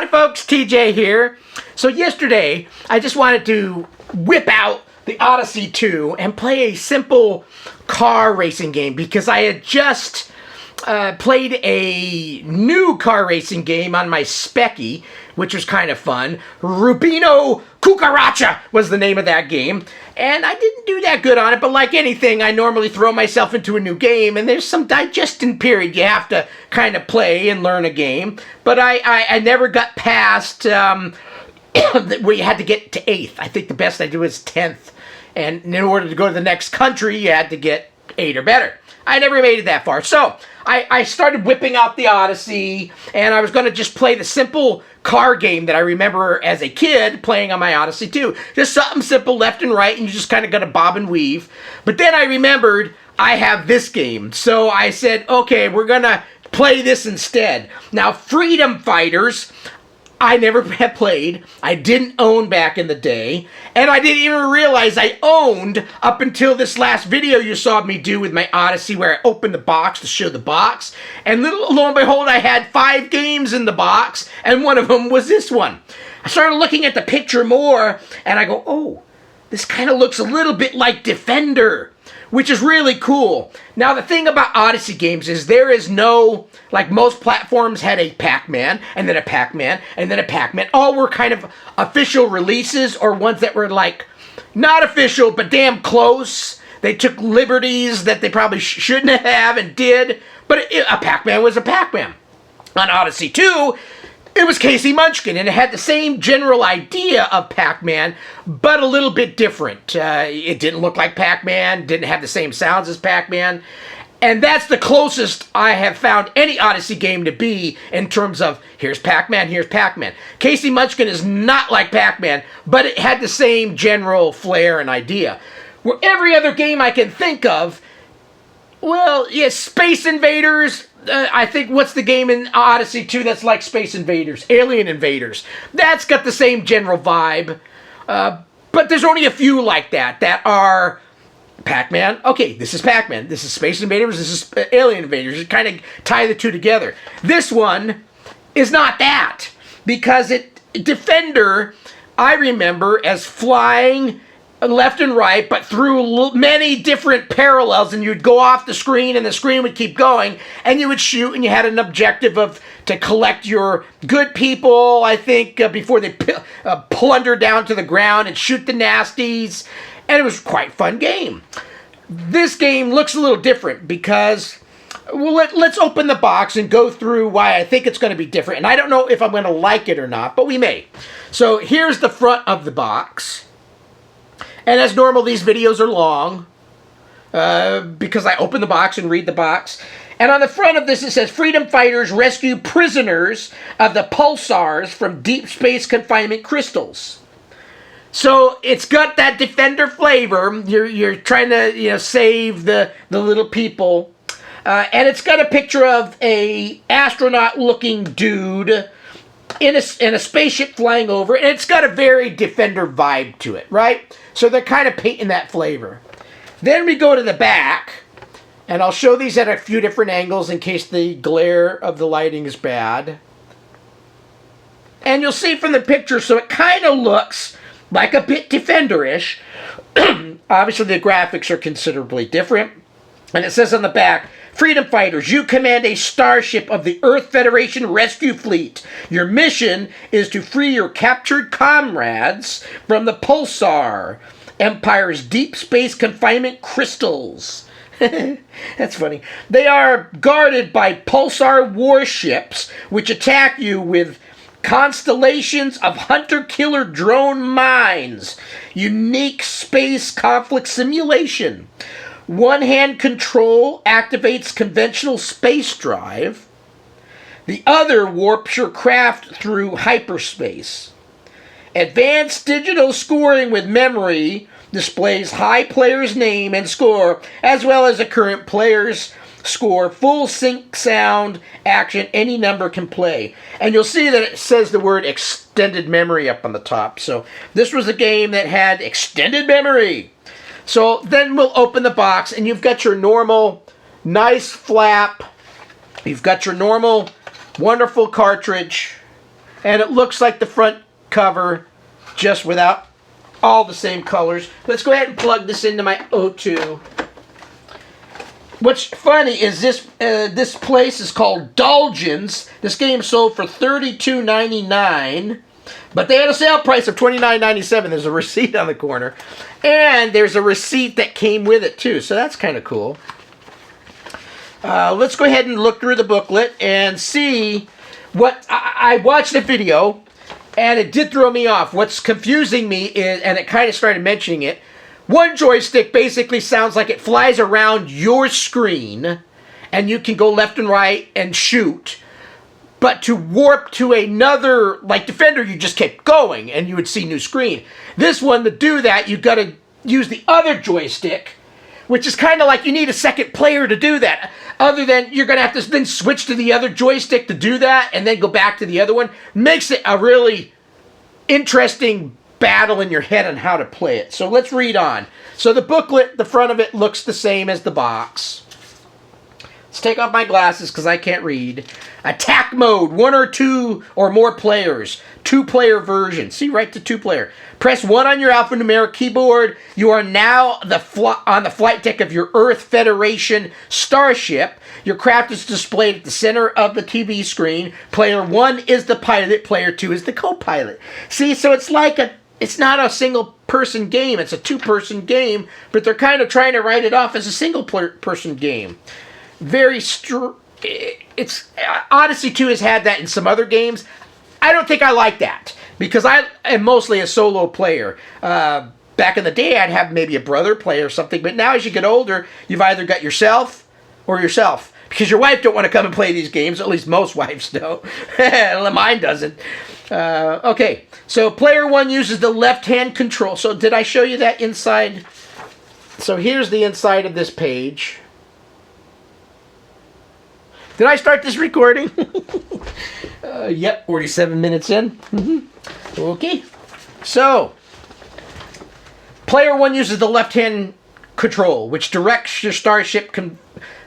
folks, TJ here. So yesterday, I just wanted to whip out the Odyssey II and play a simple car racing game because I had just played a new car racing game on my Specky, which was kind of fun. Rubino Cucaracha was the name of that game. And I didn't do that good on it, but like anything, I normally throw myself into a new game, and there's some digestion period you have to kind of play and learn a game. But I never got past where you had to get to 8th. I think the best I did was 10th. And in order to go to the next country, you had to get 8 or better. I never made it that far. So I started whipping out the Odyssey, and I was going to just play the simple car game that I remember as a kid playing on my Odyssey II. Just something simple left and right, and you just kind of got to bob and weave. But then I remembered I have this game. So I said, okay, we're going to play this instead. Now, Freedom Fighters, I never had played, I didn't own back in the day, and I didn't even realize I owned up until this last video you saw me do with my Odyssey where I opened the box to show the box, and lo and behold, I had 5 games in the box, and one of them was this one. I started looking at the picture more, and I go, oh, this kind of looks a little bit like Defender, which is really cool. Now, the thing about Odyssey games is there is no, like most platforms had a Pac-Man, and then a Pac-Man, and then a Pac-Man. All were kind of official releases or ones that were like, not official, but damn close. They took liberties that they probably shouldn't have and did, but a Pac-Man was a Pac-Man. On Odyssey 2, it was Casey Munchkin, and it had the same general idea of Pac-Man, but a little bit different. It didn't look like Pac-Man, didn't have the same sounds as Pac-Man, and that's the closest I have found any Odyssey game to be in terms of, here's Pac-Man, here's Pac-Man. Casey Munchkin is not like Pac-Man, but it had the same general flair and idea. Where every other game I can think of, well, yeah, Space Invaders. I think, what's the game in Odyssey 2 that's like Space Invaders? Alien Invaders. That's got the same general vibe. But there's only a few like that are Pac-Man. Okay, this is Pac-Man. This is Space Invaders. This is Alien Invaders. You kind of tie the two together. This one is not that. Because Defender, I remember as flying left and right, but through many different parallels, and you'd go off the screen and the screen would keep going, and you would shoot, and you had an objective to collect your good people, I think, before they plunder down to the ground and shoot the nasties, and it was quite a fun game. This game looks a little different because, well, let's open the box and go through why I think it's going to be different, and I don't know if I'm going to like it or not, but we may. So here's the front of the box. And as normal, these videos are long because I open the box and read the box. And on the front of this, it says, Freedom Fighters rescue prisoners of the pulsars from deep space confinement crystals. So it's got that Defender flavor. You're trying to save the little people. And it's got a picture of a astronaut-looking dude in a spaceship flying over, and it's got a very Defender vibe to it, right? So they're kind of painting that flavor. Then we go to the back, and I'll show these at a few different angles in case the glare of the lighting is bad. And you'll see from the picture, so it kind of looks like a bit Defender-ish. Obviously, the graphics are considerably different. And it says on the back, Freedom Fighters, you command a starship of the Earth Federation Rescue Fleet. Your mission is to free your captured comrades from the Pulsar Empire's deep space confinement crystals. That's funny. They are guarded by Pulsar warships, which attack you with constellations of hunter-killer drone mines. Unique space conflict simulation. One-hand control activates conventional space drive. The other warps your craft through hyperspace. Advanced digital scoring with memory displays high player's name and score, as well as the current player's score. Full sync sound action, any number can play. And you'll see that it says the word extended memory up on the top. So this was a game that had extended memory. So then we'll open the box, and you've got your normal nice flap. You've got your normal wonderful cartridge. And it looks like the front cover, just without all the same colors. Let's go ahead and plug this into my O2. What's funny is this place is called Dulgins. This game sold for $32.99, but they had a sale price of $29.97. There's a receipt on the corner, and there's a receipt that came with it too. So that's kind of cool. Let's go ahead and look through the booklet and see what I watched the video, and it did throw me off. What's confusing me is, and it kind of started mentioning it, one joystick basically sounds like it flies around your screen, and you can go left and right and shoot. But to warp to another, like Defender, you just kept going, and you would see new screen. This one, to do that, you've got to use the other joystick, which is kind of like you need a second player to do that. Other than you're going to have to then switch to the other joystick to do that, and then go back to the other one. Makes it a really interesting battle in your head on how to play it. So let's read on. So the booklet, the front of it looks the same as the box. Let's take off my glasses because I can't read. Attack mode, 1 or 2 or more players. 2-player version. See, right to 2-player. Press 1 on your alphanumeric keyboard. You are now on the flight deck of your Earth Federation starship. Your craft is displayed at the center of the TV screen. Player 1 is the pilot. Player 2 is the co-pilot. See, so it's like it's not a single-person game. It's a 2-person game, but they're kind of trying to write it off as a single-person game. It's Odyssey 2 has had that in some other games. I don't think I like that because I am mostly a solo player. Back in the day, I'd have maybe a brother play or something, but now as you get older, you've either got yourself or yourself. Because your wife don't want to come and play these games, at least most wives don't. Mine doesn't. Okay, so player 1 uses the left-hand control. So did I show you that inside? So here's the inside of this page. Did I start this recording? Yep, 47 minutes in. Okay, so player 1 uses the left-hand control, which directs your starship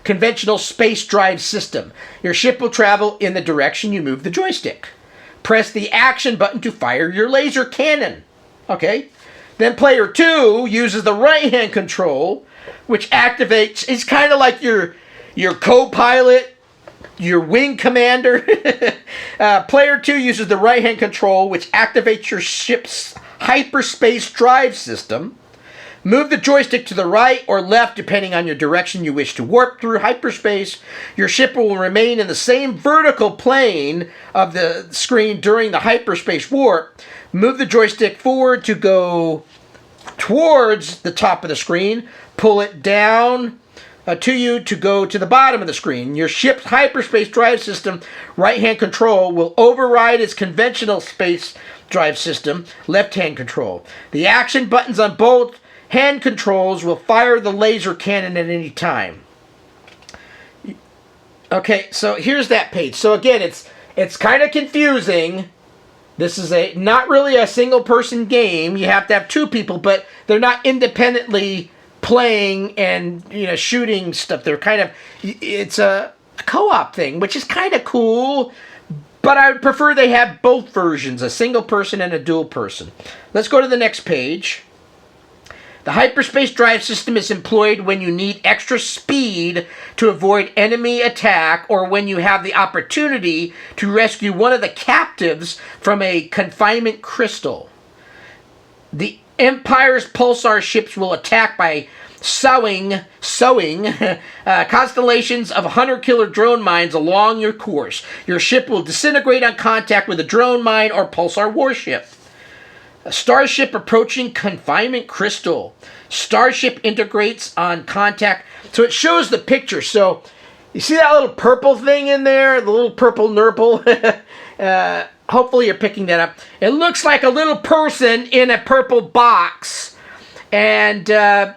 conventional space drive system. Your ship will travel in the direction you move the joystick. Press the action button to fire your laser cannon. Okay. Then player 2 uses the right-hand control, which activates, it's kind of like your co-pilot, your wing commander. Player 2 uses the right-hand control, which activates your ship's hyperspace drive system. Move the joystick to the right or left depending on your direction you wish to warp through hyperspace. Your ship will remain in the same vertical plane of the screen during the hyperspace warp. Move the joystick forward to go towards the top of the screen. Pull it down to you to go to the bottom of the screen. Your ship's hyperspace drive system right-hand control will override its conventional space drive system left-hand control. The action buttons on both hand controls will fire the laser cannon at any time. Okay, so here's that page. So again, it's kind of confusing. This is not really a single-person game. You have to have 2 people, but they're not independently playing and shooting stuff. They're it's a co-op thing, which is kind of cool. But I would prefer they have both versions, a single person and a dual person. Let's go to the next page. The hyperspace drive system is employed when you need extra speed to avoid enemy attack or when you have the opportunity to rescue one of the captives from a confinement crystal. The Empire's pulsar ships will attack by sowing constellations of hunter-killer drone mines along your course. Your ship will disintegrate on contact with a drone mine or pulsar warship. A starship approaching confinement crystal. Starship integrates on contact. So it shows the picture. So you see that little purple thing in there? The little purple nurple? Hopefully you're picking that up. It looks like a little person in a purple box. And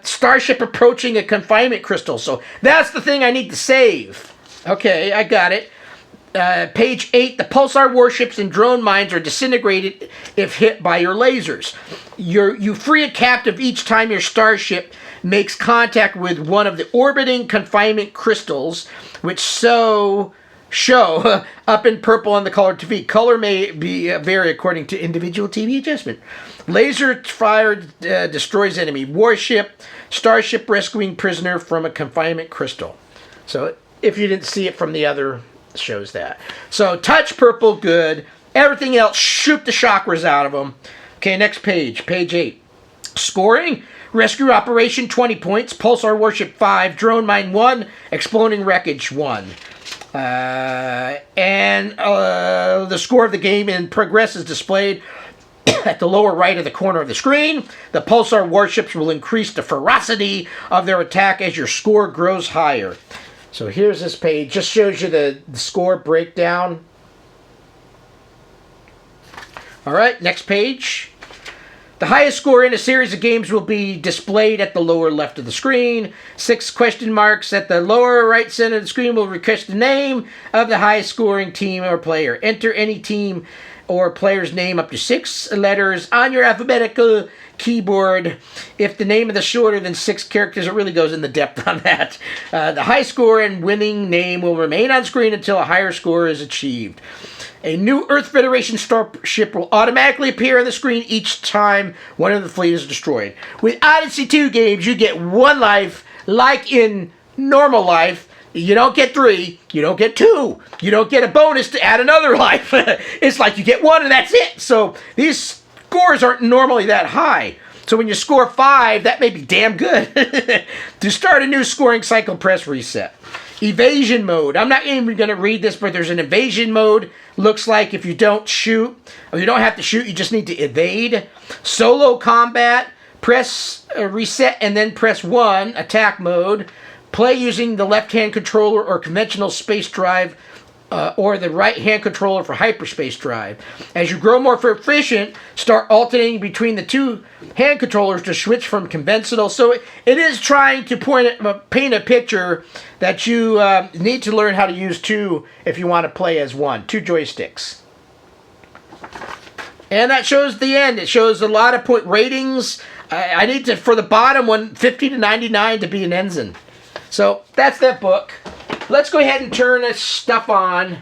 starship approaching a confinement crystal. So that's the thing I need to save. Okay, I got it. Page 8, the pulsar warships and drone mines are disintegrated if hit by your lasers. You free a captive each time your starship makes contact with one of the orbiting confinement crystals, which sow show up in purple on the color TV. Color may vary according to individual TV adjustment. Laser fire destroys enemy warship. Starship rescuing prisoner from a confinement crystal. So if you didn't see it from the other, shows that. So touch purple, good. Everything else, shoot the chakras out of them. Okay, next page, page 8. Scoring. Rescue Operation, 20 points. Pulsar Warship, 5. Drone Mine, 1. Exploding Wreckage, 1. The score of the game in progress is displayed at the lower right of the corner of the screen. The Pulsar Warships will increase the ferocity of their attack as your score grows higher. So here's this page. Just shows you the score breakdown. All right, next page. The highest score in a series of games will be displayed at the lower left of the screen. 6 question marks at the lower right center of the screen will request the name of the highest scoring team or player. Enter any team or player's name up to 6 letters on your alphabetical keyboard. If the name is shorter than 6 characters, it really goes into depth on that. The high score and winning name will remain on screen until a higher score is achieved. A new Earth Federation starship will automatically appear on the screen each time one of the fleet is destroyed. With Odyssey II games, you get 1 life, like in normal life. You don't get 3, you don't get 2, you don't get a bonus to add another life. It's like you get 1 and that's it. So these scores aren't normally that high. So when you score 5, that may be damn good. To start a new scoring cycle, press reset. Evasion mode. I'm not even going to read this, but there's an evasion mode. Looks like if you don't shoot, or you don't have to shoot, you just need to evade. Solo combat. Press reset and then press 1. Attack mode. Play using the left-hand controller or conventional space drive, or the right-hand controller for hyperspace drive. As you grow more proficient, start alternating between the 2 hand controllers to switch from conventional. So it is trying to paint a picture that you need to learn how to use 2 if you want to play as 1. 2 joysticks. And that shows the end. It shows a lot of point ratings. I need to, for the bottom one, 50 to 99 to be an ensign. So that's that book. Let's go ahead and turn this stuff on.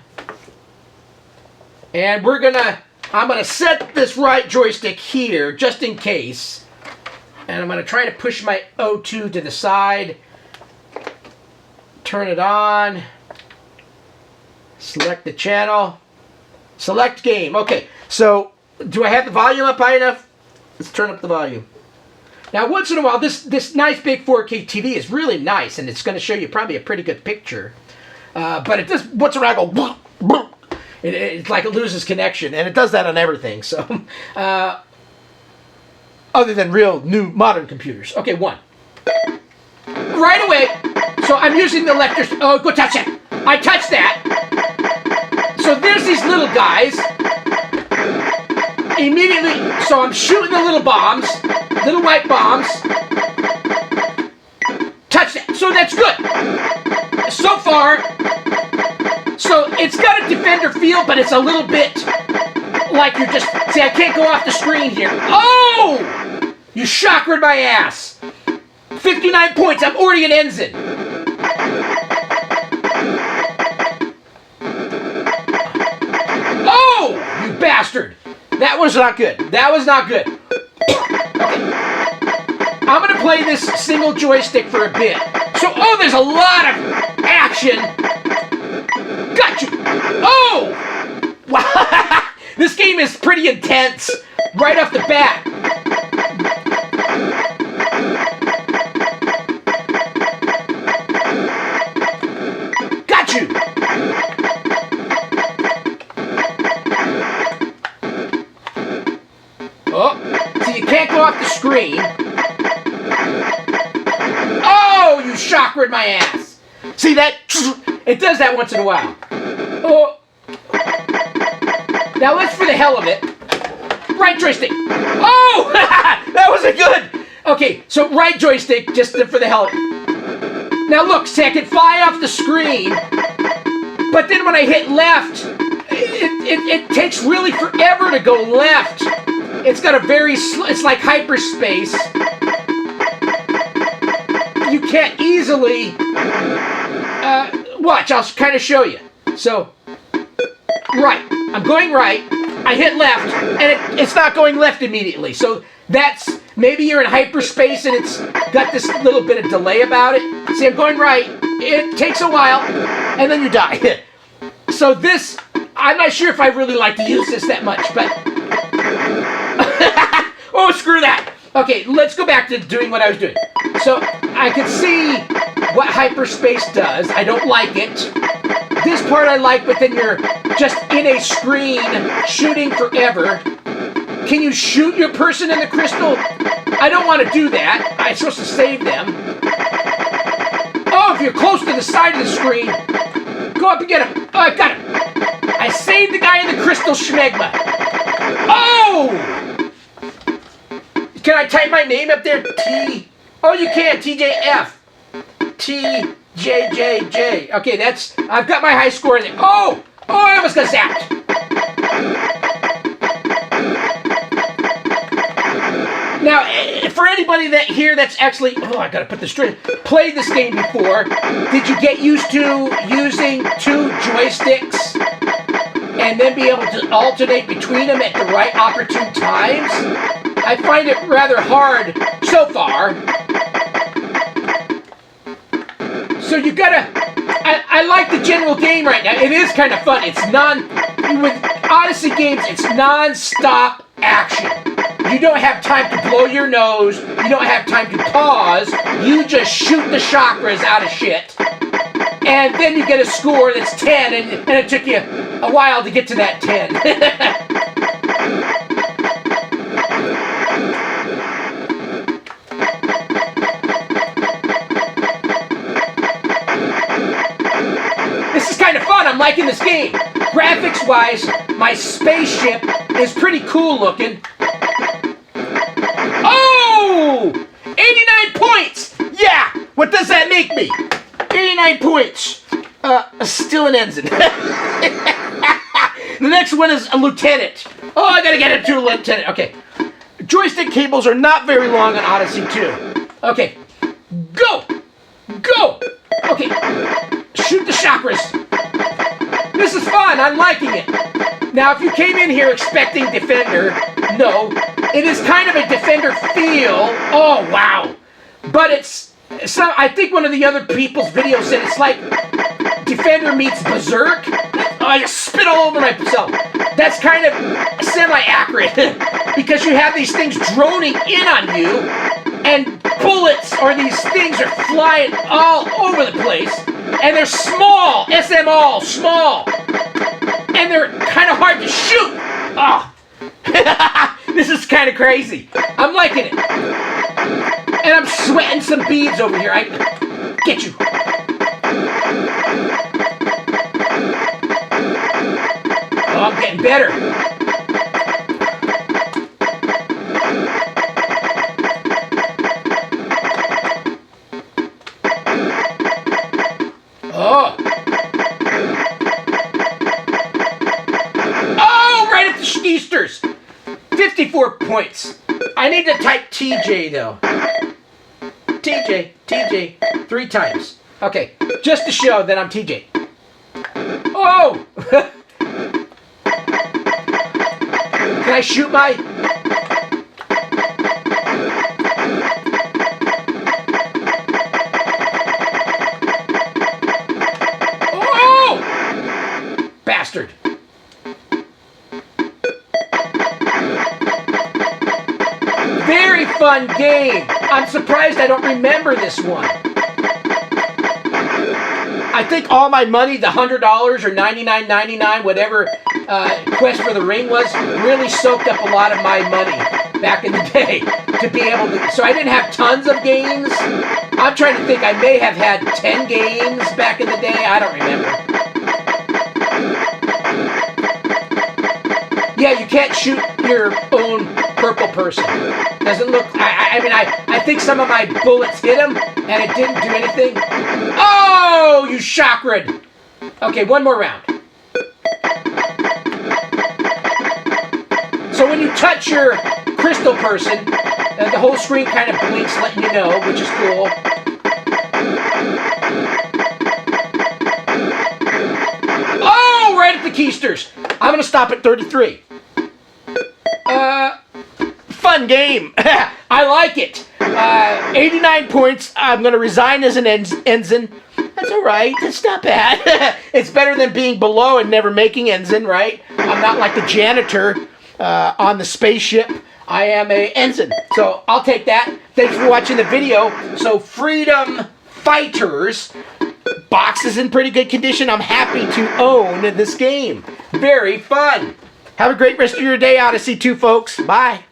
And I'm gonna set this right joystick here just in case. And I'm gonna try to push my O2 to the side. Turn it on. Select the channel. Select game. Okay, so do I have the volume up high enough? Let's turn up the volume. Now, once in a while, this nice big 4K TV is really nice, and it's going to show you probably a pretty good picture. But it does, once in a while, go, it's like it loses connection, and it does that on everything. So, other than real new modern computers. Okay, 1. Right away. So I'm using the left. Oh, go touch it. I touched that. So there's these little guys. Immediately, so I'm shooting the little bombs, little white bombs. Touch that. So that's good. So far, so it's got a defender feel, but it's a little bit like you're just, see, I can't go off the screen here. Oh! You chakra my ass. 59 points. I'm already an ensign. Oh! You bastard. That was not good. That was not good. Okay. I'm going to play this single joystick for a bit. So, oh, there's a lot of action. Got you. Oh! Wow. This game is pretty intense right off the bat. Got you. Oh, so you can't go off the screen. Oh, you chakra my ass. See that? It does that once in a while. Oh. Now let's, for the hell of it, right joystick. Oh, that was a good. Okay, so right joystick, just for the hell of it. Now look, see, I can fly off the screen, but then when I hit left, it takes really forever to go left. It's got a very, it's like hyperspace. You can't easily, watch, I'll kind of show you. So, right. I'm going right. I hit left, and it's not going left immediately. So that's, maybe you're in hyperspace and it's got this little bit of delay about it. See, I'm going right. It takes a while, and then you die. So this, I'm not sure if I really like to use this that much, but... Oh, screw that. Okay, let's go back to doing what I was doing. So I can see what hyperspace does. I don't like it. This part I like, but then you're just in a screen shooting forever. Can you shoot your person in the crystal? I don't want to do that. I'm supposed to save them. Oh, if you're close to the side of the screen, go up and get him. Oh, I got him. I saved the guy in the crystal schmegma. Oh! Can I type my name up there? T. Oh, you can't. TJF. TJJJ. Okay, that's. I've got my high score in there. Oh! Oh, I almost got zapped. Now, for anybody that's actually, oh, I gotta put this straight, played this game before, did you get used to using 2 joysticks and then be able to alternate between them at the right opportune times? I find it rather hard so far. So you gotta, I like the general game right now. It is kind of fun. It's with Odyssey games, it's non-stop action. You don't have time to blow your nose. You don't have time to pause. You just shoot the chakras out of shit. And then you get a score that's 10, and it took you a while to get to that 10. This is kind of fun. I'm liking this game. Graphics-wise, my spaceship is pretty cool looking. Oh! 89 points! Yeah! What does that make me? 89 points. Still an ensign. The next one is a lieutenant. Oh, I gotta get it to a lieutenant. Okay. Joystick cables are not very long on Odyssey II. Okay. Go! Go! Okay. Shoot the chakras. This is fun. I'm liking it. Now, if you came in here expecting Defender, no. It is kind of a Defender feel. Oh, wow. But it's... I think one of the other people's videos said it's like Defender meets Berserk. Oh, I just spit all over myself. That's kind of semi-accurate. Because you have these things droning in on you, and bullets or these things are flying all over the place. And they're small. SMall. Small. And they're kind of hard to shoot. Oh. This is kind of crazy. I'm liking it. And I'm sweating some beads over here. I get you. Oh, I'm getting better. Oh. Oh, right at the Schneesters. 54 points. I need to type TJ, though. TJ, 3 times. Okay, just to show that I'm TJ. Oh! Can I shoot my... Oh! Bastard. Very fun game. I'm surprised I don't remember this one. I think all my money, the $100 or $99.99, whatever Quest for the Ring was, really soaked up a lot of my money back in the day to be able to... So I didn't have tons of games. I'm trying to think. I may have had 10 games back in the day. I don't remember. Yeah, you can't shoot your own purple person. Doesn't look... I mean, I think some of my bullets hit him, and it didn't do anything. Oh, you chakra'd. Okay, one more round. So when you touch your crystal person, the whole screen kind of blinks, letting you know, which is cool. keisters. I'm going to stop at 33. Fun game. I like it. 89 points. I'm going to resign as an ensign. That's all right. That's not bad. It's better than being below and never making ensign, right? I'm not like the janitor on the spaceship. I am a ensign. So I'll take that. Thanks for watching the video. So Freedom Fighters. Box is in pretty good condition. I'm happy to own this game. Very fun. Have a great rest of your day, Odyssey II, folks. Bye.